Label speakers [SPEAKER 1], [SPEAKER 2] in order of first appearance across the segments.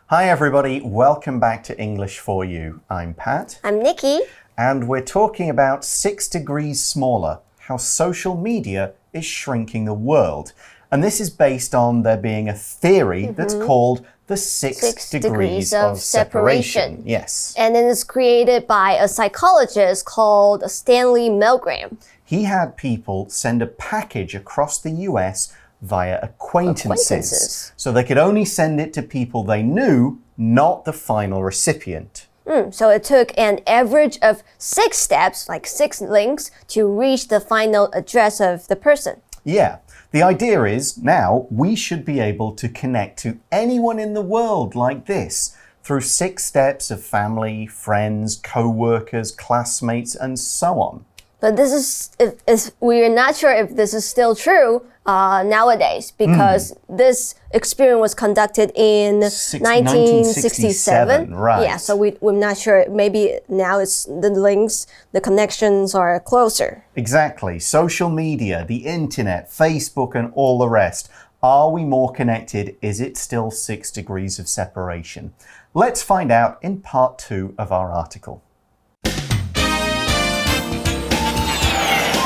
[SPEAKER 1] Hi everybody, welcome back to English for You. I'm Pat.
[SPEAKER 2] I'm Nikki.
[SPEAKER 1] And we're talking about 6 degrees smaller, how social media is shrinking the world. And this is based on there being a theory that's called the 6 degrees of separation. Yes.
[SPEAKER 2] And it is created by a psychologist called Stanley Milgram.
[SPEAKER 1] He had people send a package across the US via acquaintances. So they could only send it to people they knew, not the final recipient.
[SPEAKER 2] So it took an average of 6 steps, like 6 links, to reach the final address of the person.
[SPEAKER 1] Yeah. The idea is now we should be able to connect to anyone in the world like this through 6 steps of family, friends, co-workers, classmates, and so on.
[SPEAKER 2] But this is we're not sure if this is still true nowadays because this experiment was conducted in 1967.
[SPEAKER 1] Right.
[SPEAKER 2] Yeah, so we're not sure. Maybe now it's the links, the connections are closer.
[SPEAKER 1] Exactly. Social media, the internet, Facebook, and all the rest. Are we more connected? Is it still 6 degrees of separation? Let's find out in part 2 of our article.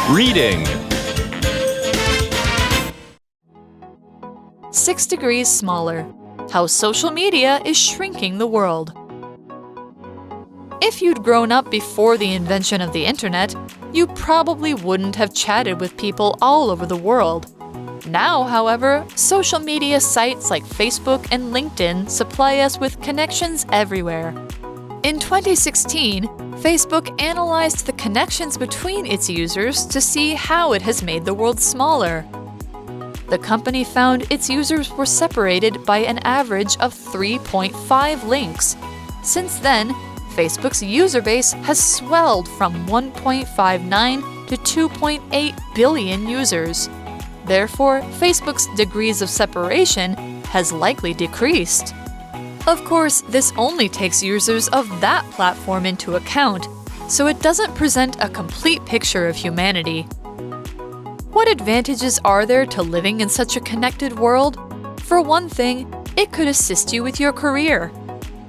[SPEAKER 3] Reading 6 degrees smaller. How social media is shrinking the world. If you'd grown up before the invention of the internet, you probably wouldn't have chatted with people all over the world. Now, however, social media sites like Facebook and LinkedIn supply us with connections everywhere. In 2016, Facebook analyzed the connections between its users to see how it has made the world smaller. The company found its users were separated by an average of 3.5 links. Since then, Facebook's user base has swelled from 1.59 to 2.8 billion users. Therefore, Facebook's degrees of separation has likely decreased. Of course, this only takes users of that platform into account, so it doesn't present a complete picture of humanity. What advantages are there to living in such a connected world? For one thing, it could assist you with your career.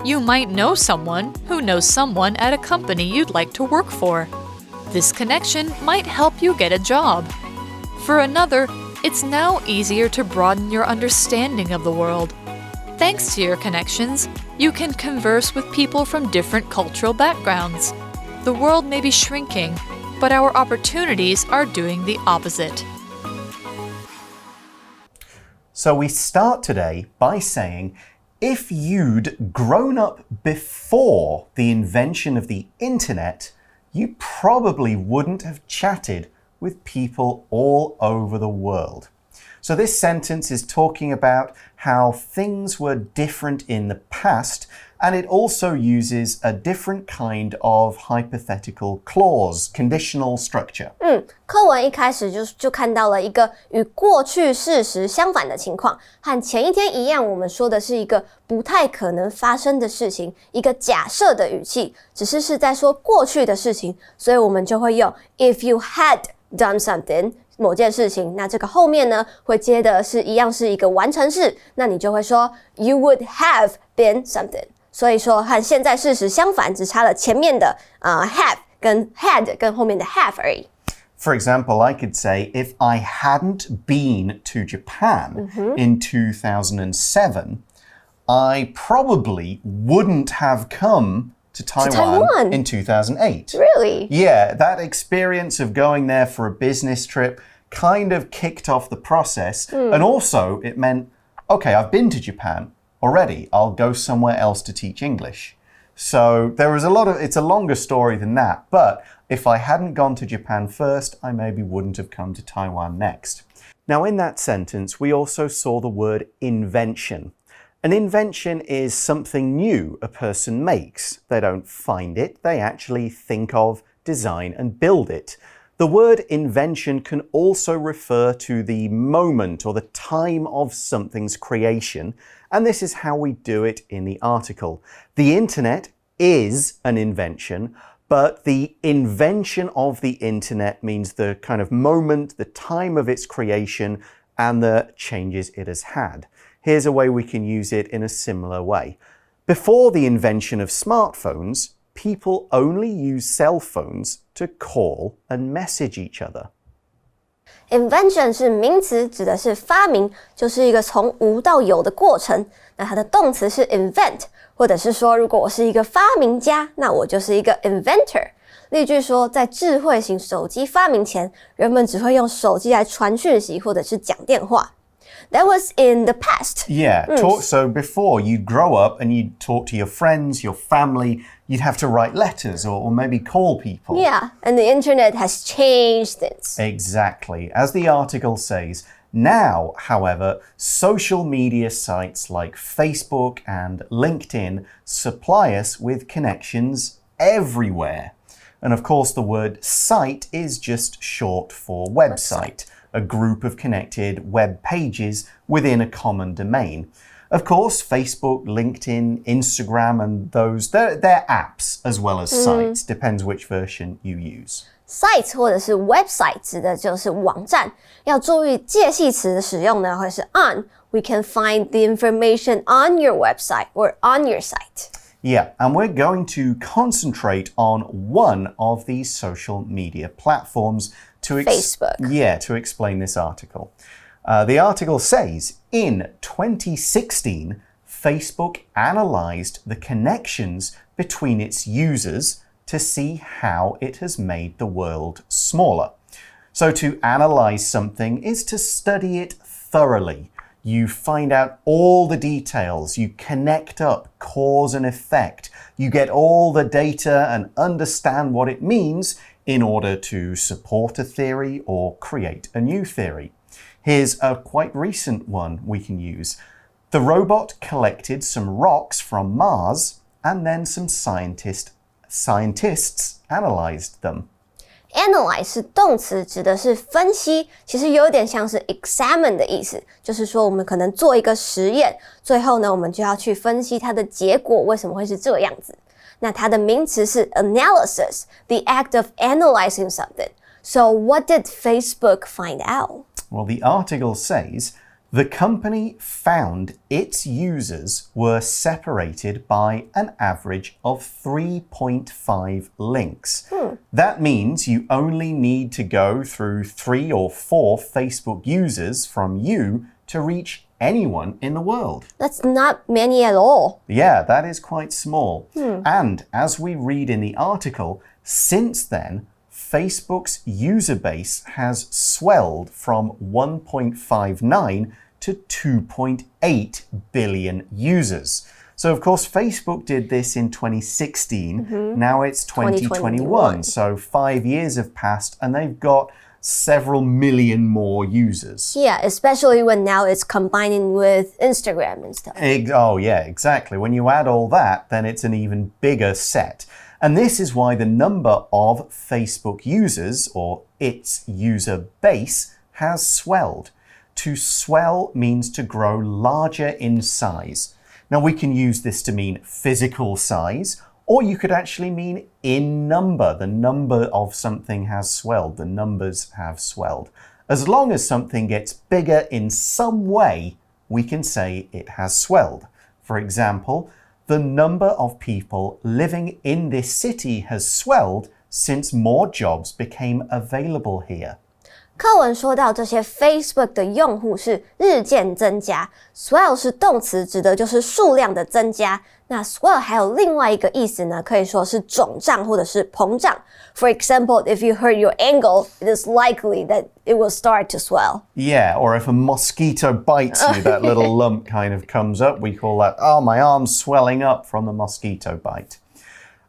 [SPEAKER 3] You might know someone who knows someone at a company you'd like to work for. This connection might help you get a job. For another, it's now easier to broaden your understanding of the world. Thanks to your connections, you can converse with people from different cultural backgrounds. The world may be shrinking, but our opportunities are doing the opposite.
[SPEAKER 1] So we start today by saying, if you'd grown up before the invention of the internet, you probably wouldn't have chatted with people all over the world. So this sentence is talking about how things were different in the past, and it also uses a different kind of hypothetical clause, conditional structure.
[SPEAKER 2] 课文一开始就看到了一个与过去事实相反的情况，和前一天一样，我们说的是一个不太可能发生的事情，一个假设的语气，只是在说过去的事情，所以我们就会用 if you had done something 某件事情，那这个后面呢会接的是一样是一个完成式，那你就会说 you would have been something。所以说和现在事实相反，只差了前面的have 跟 had 跟后面的 have 而已。
[SPEAKER 1] For example, I could say, if I hadn't been to Japan in 2007, I probably wouldn't have come to Taiwan in 2008.
[SPEAKER 2] Really?
[SPEAKER 1] Yeah, that experience of going there for a business trip kind of kicked off the process. And also, it meant, okay, I've been to Japan already. I'll go somewhere else to teach English. So there was it's a longer story than that. But if I hadn't gone to Japan first, I maybe wouldn't have come to Taiwan next. Now, in that sentence, we also saw the word invention. An invention is something new a person makes. They don't find it, they actually think of, design, and build it. The word invention can also refer to the moment or the time of something's creation, and this is how we do it in the article. The internet is an invention, but the invention of the internet means the kind of moment, the time of its creation, and the changes it has had. Here's a way we can use it in a similar way. Before the invention of smartphones, people only used cell phones to call and message each other.
[SPEAKER 2] Invention 是名词，指的是发明，就是一个从无到有的过程。那它的动词是 invent， 或者是说，如果我是一个发明家，那我就是一个 inventor。例句说，在智慧型手机发明前，人们只会用手机来传讯息或者是讲电话。That was in the past.
[SPEAKER 1] Yeah, so before you'd grow up and you'd talk to your friends, your family, you'd have to write letters or maybe call people.
[SPEAKER 2] Yeah, and the internet has changed things.
[SPEAKER 1] Exactly. As the article says, now, however, social media sites like Facebook and LinkedIn supply us with connections everywhere. And of course, the word site is just short for website. A group of connected web pages within a common domain. Of course, Facebook, LinkedIn, Instagram, and they're apps as well as sites. Depends which version you use.
[SPEAKER 2] Site 或者是 website 指的就是网站。要注意介系词的使用呢，会是 on. We can find the information on your website or on your site.
[SPEAKER 1] Yeah, and we're going to concentrate on one of these social media platforms
[SPEAKER 2] Facebook.
[SPEAKER 1] Yeah, to explain this article. The article says, in 2016, Facebook analyzed the connections between its users to see how it has made the world smaller. So to analyze something is to study it thoroughly. You find out all the details, you connect up cause and effect, you get all the data and understand what it means in order to support a theory or create a new theory. Here's a quite recent one we can use. The robot collected some rocks from Mars and then some scientists analyzed them.
[SPEAKER 2] Analyze 是动词，指的是分析，其实有点像是 examine 的意思，就是说我们可能做一个实验，最后呢，我们就要去分析它的结果为什么会是这样子。那它的名词是 analysis, the act of analyzing something. So what did Facebook find out?
[SPEAKER 1] Well, the article says, the company found its users were separated by an average of 3.5 links. That means you only need to go through 3 or 4 Facebook users from you to reach anyone in the world.
[SPEAKER 2] That's not many at all.
[SPEAKER 1] Yeah, that is quite small. And as we read in the article, since then, Facebook's user base has swelled from 1.59 to 2.8 billion users. So, of course, Facebook did this in 2016. Now it's 2021. So 5 years have passed and they've got several million more users.
[SPEAKER 2] Yeah, especially when now it's combining with Instagram and stuff.
[SPEAKER 1] Oh, yeah, exactly. When you add all that, then it's an even bigger set. And this is why the number of Facebook users, or its user base, has swelled. To swell means to grow larger in size. Now, we can use this to mean physical size, or you could actually mean in number. The number of something has swelled. The numbers have swelled. As long as something gets bigger in some way, we can say it has swelled. For example, the number of people living in this city has swelled since more jobs became available here.
[SPEAKER 2] 课文说到这些 Facebook 的用户是日渐增加 ，swell 是动词，指的就是数量的增加。那 swell 还有另外一个意思呢，可以说是肿胀或者是膨胀。For example, if you hurt your ankle, it is likely that it will start to swell.
[SPEAKER 1] Yeah, or if a mosquito bites you, that little lump kind of comes up. We call that, oh, my arm's swelling up from the mosquito bite.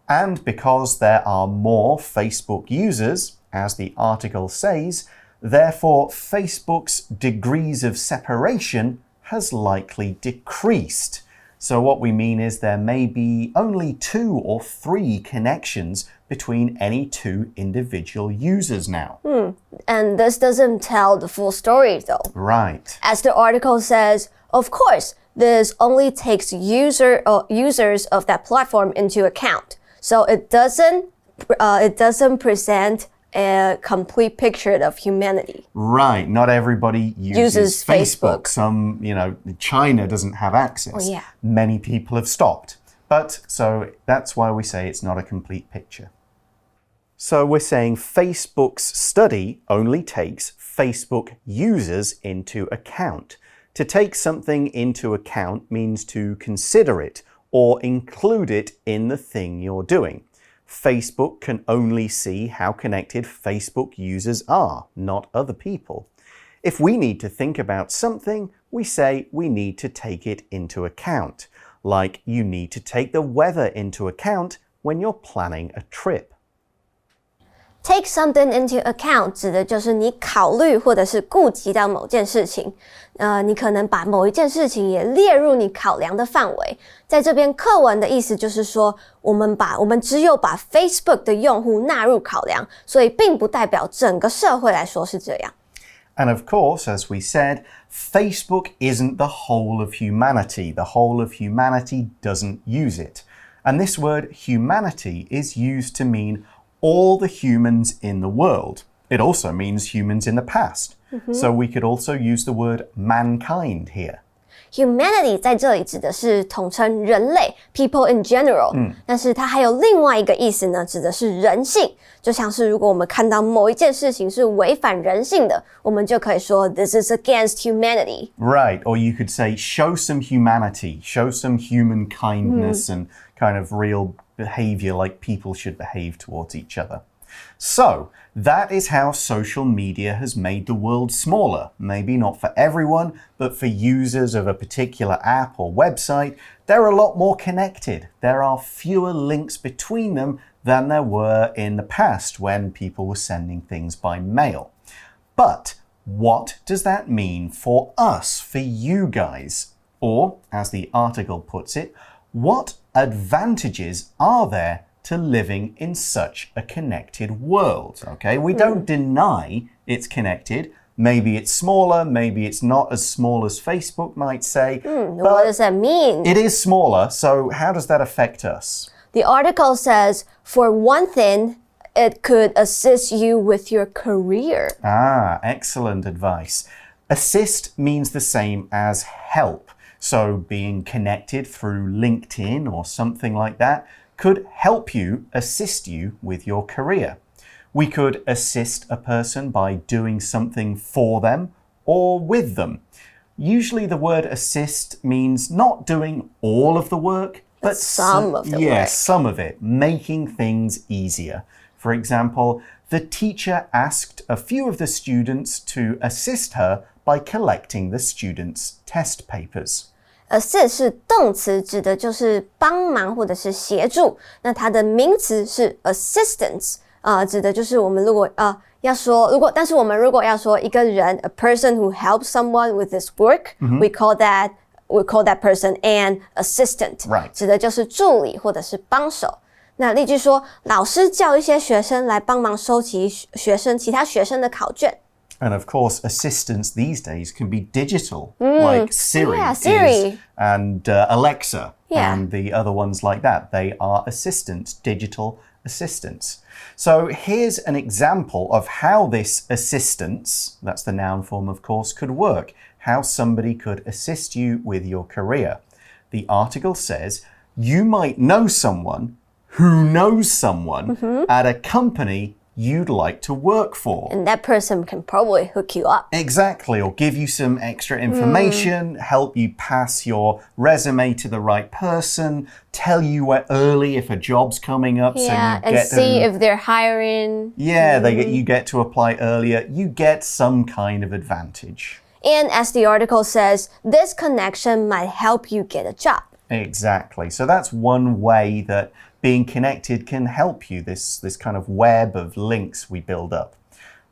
[SPEAKER 1] And because there are more Facebook users, as the article says, therefore, Facebook's degrees of separation has likely decreased. So what we mean is there may be only 2 or 3 connections between any 2 individual users now.
[SPEAKER 2] And this doesn't tell the full story though.
[SPEAKER 1] Right.
[SPEAKER 2] As the article says, of course, this only takes users of that platform into account. So it doesn't present a complete picture of humanity.
[SPEAKER 1] Right. Not everybody uses Facebook.
[SPEAKER 2] Facebook.
[SPEAKER 1] Some, China doesn't have access.
[SPEAKER 2] Oh, yeah.
[SPEAKER 1] Many people have stopped. So that's why we say it's not a complete picture. So we're saying Facebook's study only takes Facebook users into account. To take something into account means to consider it or include it in the thing you're doing. Facebook can only see how connected Facebook users are, not other people. If we need to think about something, we say we need to take it into account. Like you need to take the weather into account when you're planning a trip.Take
[SPEAKER 2] something into account 指的就是你考虑或者是顾及到某件事情，你可能把某一件事情也列入你考量的范围。在这边课文的意思就是说，我们只有把 Facebook 的用户纳入考量，所以并不代表整个社会来说是这样。
[SPEAKER 1] And of course, as we said, Facebook isn't the whole of humanity. The whole of humanity doesn't use it. And this word humanity is used to mean all the humans in the world. It also means humans in the past. So we could also use the word mankind here.
[SPEAKER 2] Humanity 在这里指的是统称人类 people in general 但是它还有另外一个意思呢，指的是人性，就像是如果我们看到某一件事情是违反人性的，我们就可以说 This is against humanity.
[SPEAKER 1] Right, or you could say show some humanity, show some human kindness and kind of real behavior like people should behave towards each other. So, that is how social media has made the world smaller. Maybe not for everyone, but for users of a particular app or website, they're a lot more connected. There are fewer links between them than there were in the past when people were sending things by mail. But what does that mean for us, for you guys? Or, as the article puts it, what advantages are there to living in such a connected world? Okay, we don't deny it's connected. Maybe it's smaller, maybe it's not as small as Facebook might say.
[SPEAKER 2] What does that mean?
[SPEAKER 1] It is smaller, so how does that affect us?
[SPEAKER 2] The article says, for one thing, it could assist you with your career.
[SPEAKER 1] Excellent advice. Assist means the same as help. So being connected through LinkedIn or something like that could help you, assist you with your career. We could assist a person by doing something for them or with them. Usually the word assist means not doing all of the work, but
[SPEAKER 2] some of the work.
[SPEAKER 1] Yes, some of it, making things easier. For example, the teacher asked a few of the students to assist her by collecting the students' test papers.Assist
[SPEAKER 2] 是动词，指的就是帮忙或者是协助。那它的名词是 assistance，指的就是我们如果但是我们如果要说一个人 a person who helps someone with this work, we call that person an assistant.
[SPEAKER 1] Right.
[SPEAKER 2] 指的就是助理或者是帮手。那例句说，老师叫一些学生来帮忙收集其他学生的考卷。
[SPEAKER 1] And of course, assistants these days can be digital, like Siri, and Alexa, and the other ones like that. They are assistants, digital assistants. So here's an example of how this assistance, that's the noun form of course, could work. How somebody could assist you with your career. The article says, you might know someone who knows someone at a company you'd like to work for.
[SPEAKER 2] And that person can probably hook you up.
[SPEAKER 1] Exactly, or give you some extra information, help you pass your resume to the right person, tell you early if a job's coming up.
[SPEAKER 2] See if they're hiring.
[SPEAKER 1] Yeah, you get to apply earlier. You get some kind of advantage.
[SPEAKER 2] And as the article says, this connection might help you get a job.
[SPEAKER 1] Exactly. So that's one way that being connected can help you, this kind of web of links we build up.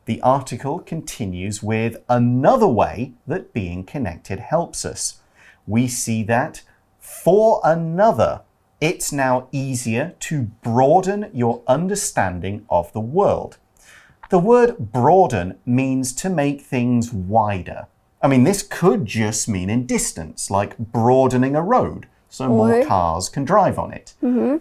[SPEAKER 1] The article continues with another way that being connected helps us. We see that for another, it's now easier to broaden your understanding of the world. The word broaden means to make things wider. I mean, this could just mean in distance, like broadening a road. So more cars can drive on it.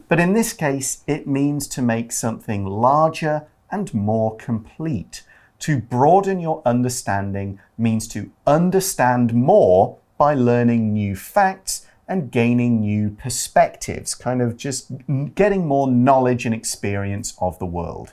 [SPEAKER 1] But in this case, it means to make something larger and more complete. To broaden your understanding means to understand more by learning new facts and gaining new perspectives, kind of just getting more knowledge and experience of the world.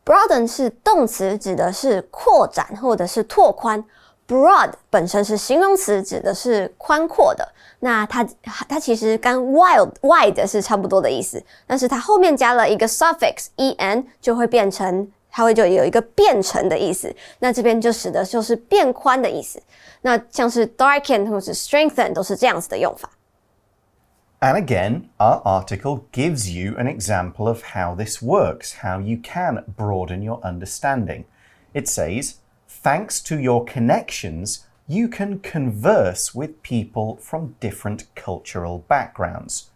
[SPEAKER 2] Broaden 是动词，指的是扩展或者是拓宽。Broad 本身是形容词，指的是宽阔的。那它其实跟 wide 是差不多的意思，但是它后面加了一个 suffix en， 就会变成它会就有一个变成的意思。那这边就使得就是变宽的意思。那像是 darken 或是 strengthen 都是这样子的用法。
[SPEAKER 1] And again, our article gives you an example of how this works, how you can broaden your understanding. It says,Thanks to your connections, you can converse with people from different cultural backgrounds.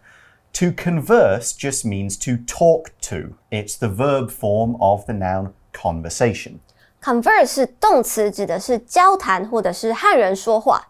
[SPEAKER 1] To converse just means to talk to. It's the verb form of the noun conversation.
[SPEAKER 2] Converse 是动词，指的是交谈或者是和人说话。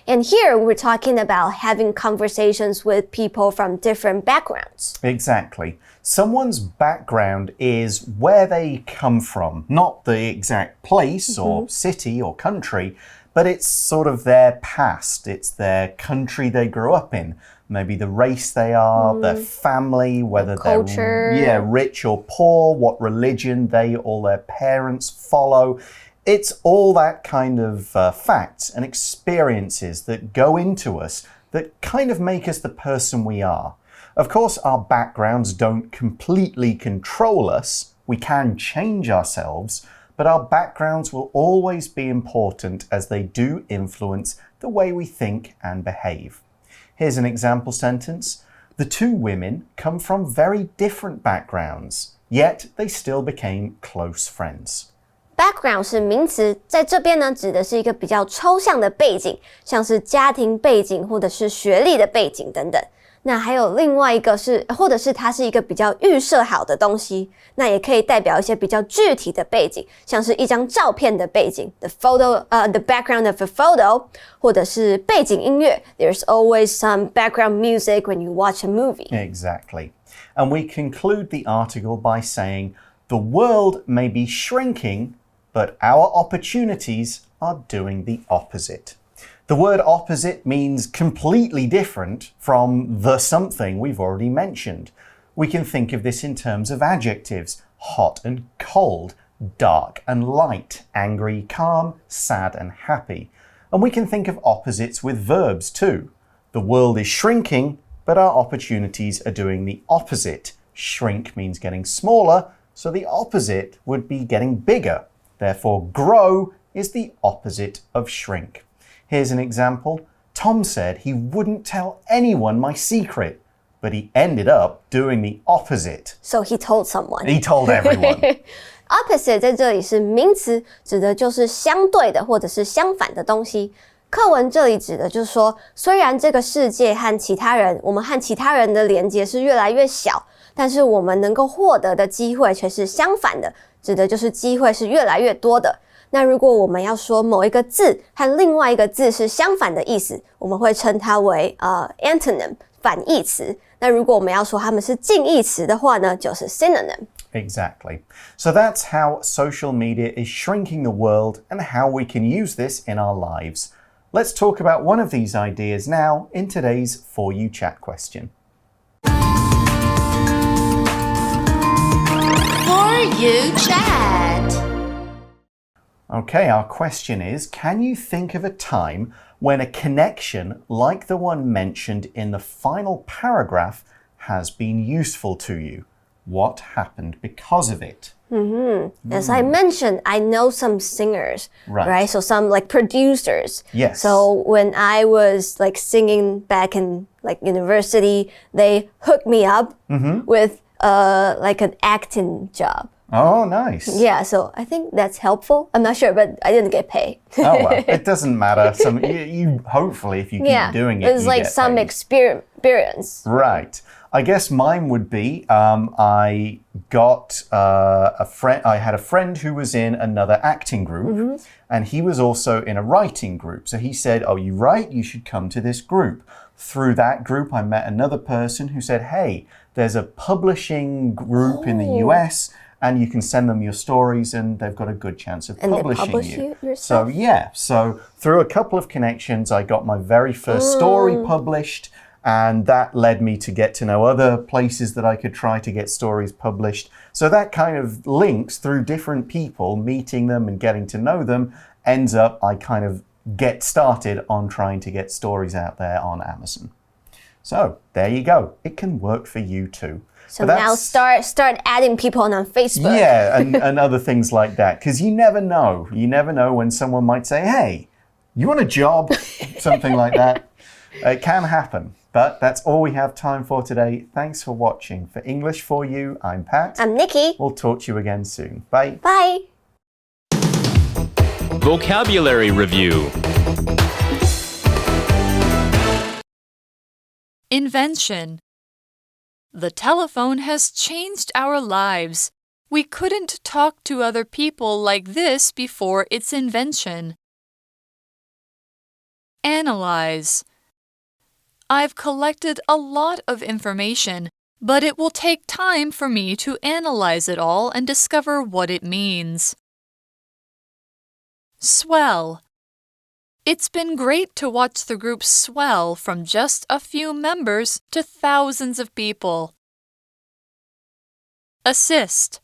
[SPEAKER 2] And here we're talking about having conversations with people from different backgrounds.
[SPEAKER 1] Exactly. Someone's background is where they come from, not the exact place or city or country, but it's sort of their past. It's their country they grew up in. Maybe the race they are, their family, whether they're rich or poor, what religion they or their parents follow. It's all that kind of facts and experiences that go into us that kind of make us the person we are. Of course, our backgrounds don't completely control us. We can change ourselves, but our backgrounds will always be important as they do influence the way we think and behave. Here's an example sentence. The two women come from very different backgrounds, yet they still became close friends.
[SPEAKER 2] Background 是名词，在这边呢指的是一个比较抽象的背景，像是家庭背景或者是学历的背景等等。那还有另外一个是，或者是它是一个比较预设好的东西，那也可以代表一些比较具体的背景，像是一张照片的背景 the background of a photo， 或者是背景音乐 There's always some background music when you watch a movie.
[SPEAKER 1] Exactly. And we conclude the article by saying, the world may be shrinking, but our opportunities are doing the opposite. The word opposite means completely different from the something we've already mentioned. We can think of this in terms of adjectives, hot and cold, dark and light, angry, calm, sad and happy. And we can think of opposites with verbs too. The world is shrinking, but our opportunities are doing the opposite. Shrink means getting smaller, so the opposite would be getting bigger. Therefore, grow is the opposite of shrink. Here's an example. Tom said he wouldn't tell anyone my secret, but he ended up doing the opposite.
[SPEAKER 2] So he told someone.
[SPEAKER 1] He told everyone.
[SPEAKER 2] Opposite 在这里是名词，指的就是相对的或者是相反的东西。课文这里指的就是说，虽然这个世界和其他人，我们和其他人的连接是越来越小，但是我们能够获得的机会却是相反的，指的就是机会是越来越多的。那如果我们要说某一个字和另外一个字是相反的意思，我们会称它为antonym 反义词。那如果我们要说它们是近义词的话呢，就是 synonym.
[SPEAKER 1] Exactly. So that's how social media is shrinking the world and how we can use this in our lives. Let's talk about one of these ideas now in today's For You Chat question.
[SPEAKER 3] For You Chat.
[SPEAKER 1] Okay, our question is, can you think of a time when a connection like the one mentioned in the final paragraph has been useful to you? What happened because of it?
[SPEAKER 2] As I mentioned, I know some singers,
[SPEAKER 1] right?
[SPEAKER 2] So some like producers.
[SPEAKER 1] Yes.
[SPEAKER 2] So when I was like singing back in like university, they hooked me up with like an acting job.
[SPEAKER 1] Oh, nice.
[SPEAKER 2] Yeah, so I think that's helpful. I'm not sure, but I didn't get paid.
[SPEAKER 1] Oh, well, it doesn't matter. You hopefully, if you keep doing it,
[SPEAKER 2] it's like
[SPEAKER 1] get
[SPEAKER 2] some
[SPEAKER 1] paid.
[SPEAKER 2] experience.
[SPEAKER 1] Right. I guess mine would be I got a friend. I had a friend who was in another acting group, and he was also in a writing group. So he said, "Oh, you write? You should come to this group." Through that group, I met another person who said, "Hey, there's a publishing group in the US." and you can send them your stories and they've got a good chance of publishing
[SPEAKER 2] publish
[SPEAKER 1] you.
[SPEAKER 2] yourself?
[SPEAKER 1] So through a couple of connections, I got my very first story published, and that led me to get to know other places that I could try to get stories published. So that kind of links through different people, meeting them and getting to know them, ends up I kind of get started on trying to get stories out there on Amazon. So there you go. It can work for you too.
[SPEAKER 2] So now start adding people on Facebook.
[SPEAKER 1] Yeah, and other things like that. Because you never know. You never know when someone might say, hey, you want a job? Something like that. It can happen. But that's all we have time for today. Thanks for watching. For English for You, I'm Pat.
[SPEAKER 2] I'm Nikki.
[SPEAKER 1] We'll talk to you again soon. Bye.
[SPEAKER 2] Bye.
[SPEAKER 4] Vocabulary Review.
[SPEAKER 3] Invention. The telephone has changed our lives. We couldn't talk to other people like this before its invention. Analyze. I've collected a lot of information, but it will take time for me to analyze it all and discover what it means. Swell. It's been great to watch the group swell from just a few members to thousands of people. Assist.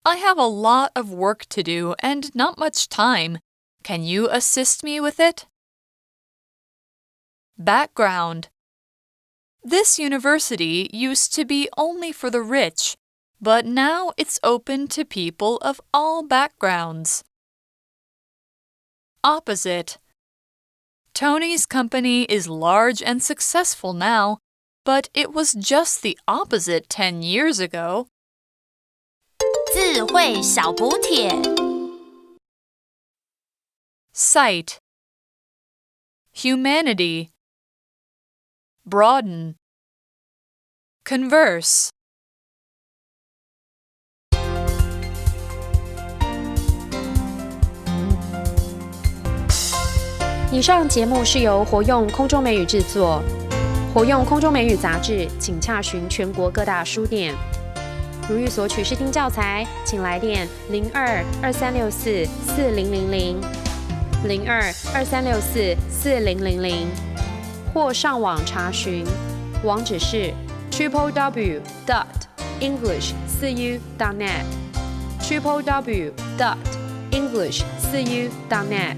[SPEAKER 3] I have a lot of work to do and not much time. Can you assist me with it? Background. This university used to be only for the rich, but now it's open to people of all backgrounds. Opposite. Tony's company is large and successful now, but it was just the opposite 10 years ago.
[SPEAKER 5] 字汇小补帖
[SPEAKER 3] Sight. Humanity. Broaden. Converse.
[SPEAKER 6] 以上节目是由活用空中美语制作，活用空中美语杂志，请洽询全国各大书店。如欲索取试听教材，请来电02-2364-4000 02-2364-4000，或上网查询，网址是 www.english4u.net www.english4u.net